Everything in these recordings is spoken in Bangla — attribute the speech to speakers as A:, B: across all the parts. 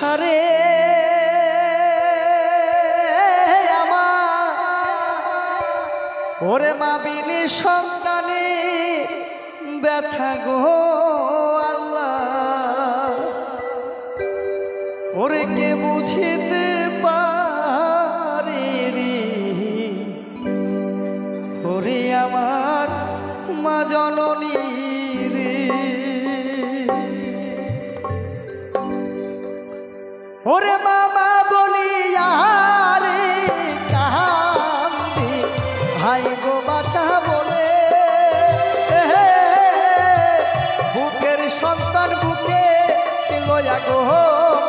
A: সংসারে আমার ওরে মা বিনি সন্তানে ব্যথা গো আল্লাহ ওরে কে বুঝিতে পারে রে ওরে আমার মা জননী রে ওরে মামা বলিয়া রে কান্দি ভাই গো বাঁচা বলে বুকের সন্তান বুকে লয়া গো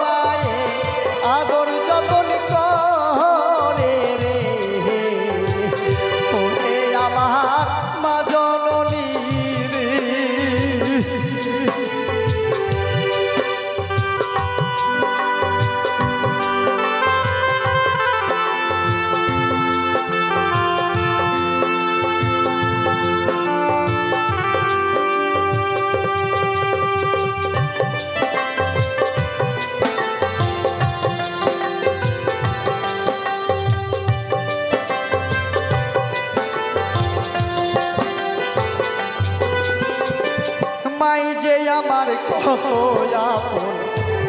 A: মায়ে আদর যতন করে রে ওরে আমার মা জননী রে মাই যে আমার কত আপন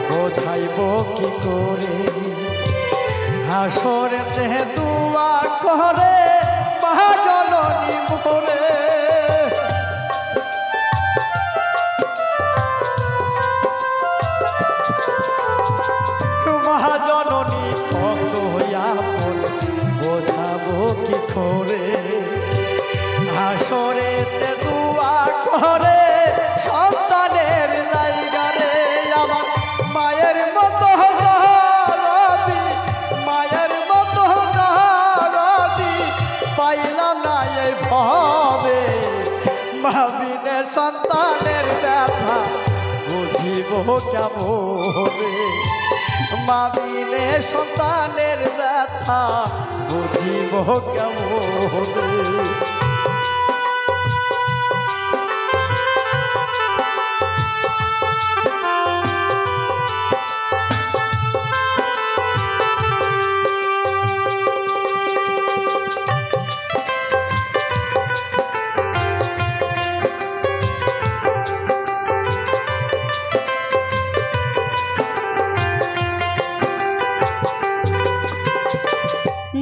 A: বোঝাইব কি করে হাসরেতে দুয়া করে মা জননী মোরে মা জননী কত আপন বোঝাবো কি করে হাসরেতে দুয়া করে সন্তানের জায়গারে আমার মায়ের মতো নদী মায়ের মতো নদী পাইলাম না এই ভাবে মাবিনে সন্তানের ব্যথা বুঝিব কেমনে মাবিনে সন্তানের ব্যথা বুঝিব কেমনে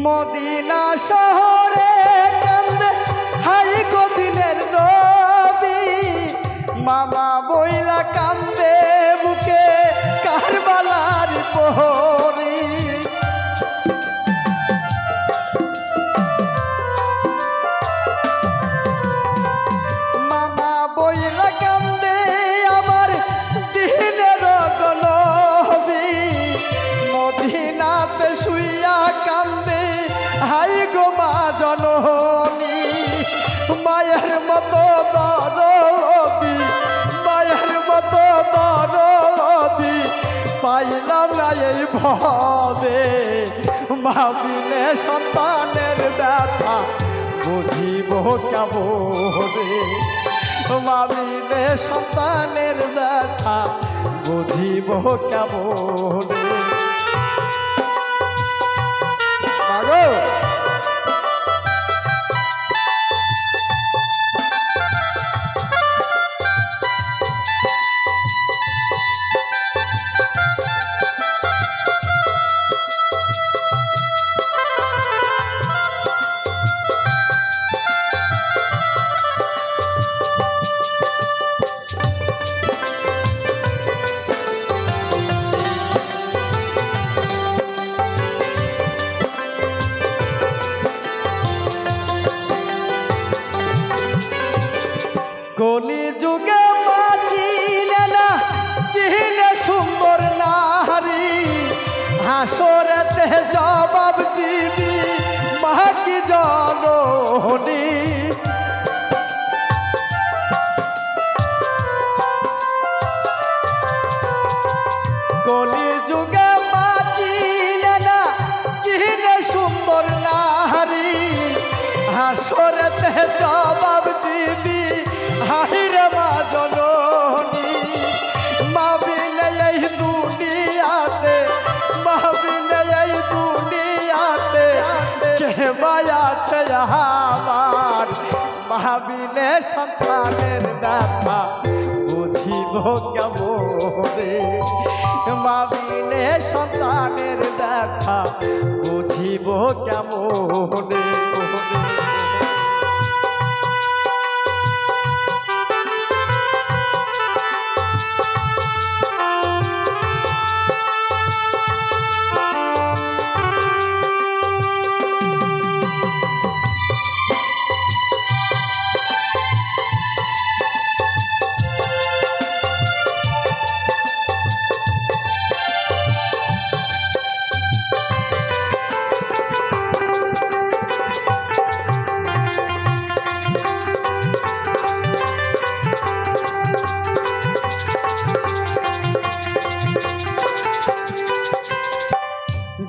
A: মদিনা শহরে কান্দে হাই গদিনের নবী মামা বইলা কান্দে বুকে কারবালার প্রহরী মামা বইলা কান্দে আমার দিনের নবী মদিনাতে শুইয়া কান্দে হাই গো মা জননী মায়ের মতো দরদি মায়ের মতো দরদি পাইলাম না এই ভাবে মাবিনে সন্তানের ব্যথা বুঝিব কেমনে মাবিনে সন্তানের ব্যথা বুঝিব কেমনে মাগো কলি যুগে মাচিনে না চিনে সুন্দর নারী হাসরেতে জবাব দিবি মা কি জননী কলি যুগে মাচিনে না চিনে সুন্দর নারী হাসরেতে জবাব দিবি হাইরে মা জননী মা বিনে এই দুনিয়াতে আমার ভাবিলে সন্তানের ব্যথা বুঝিব কেমনে ভাবিলে সন্তানের ব্যথা বুঝিব কেমনে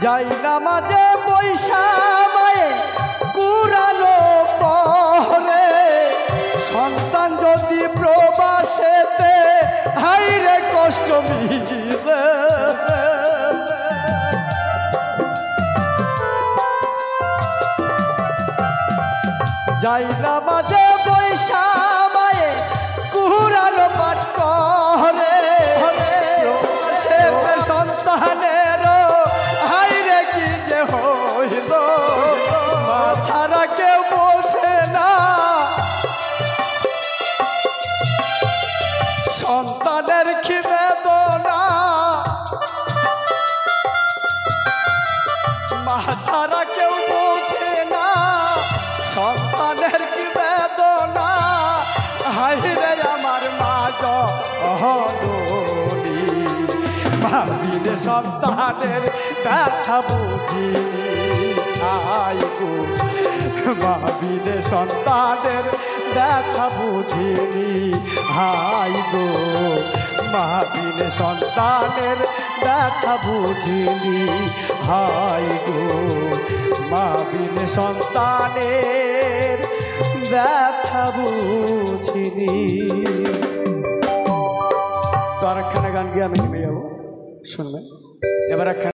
A: যাই নামাজে পয়সা মায়ে কুরানো পরে সন্তান যদি প্রবাসেতে হাইরে কষ্ট মিলে যাই নামাজে পয়সা মায়ে কুরানো পাঠ করে প্রবাসেতে সন্তানের ছাড়া কেউ বোঝে না সন্তানের কি বেদনা মা ছাড়া কেউ বোঝে না সন্তানের কি বেদনা হাইরে আমার মা জননী ভাবিলে সন্তানের ব্যথা বুঝিনি আই গো ভাবিলে সন্তানের ব্যথা বুঝিনি হাই গো ভাবিলে সন্তানের ব্যথা বুঝিনি হাই গো ভাবিলে সন্তানের ব্যথা বুঝিনি। তো আর একখানা গান গিয়ে আমি নেমে যাবো শুনবেন এবার।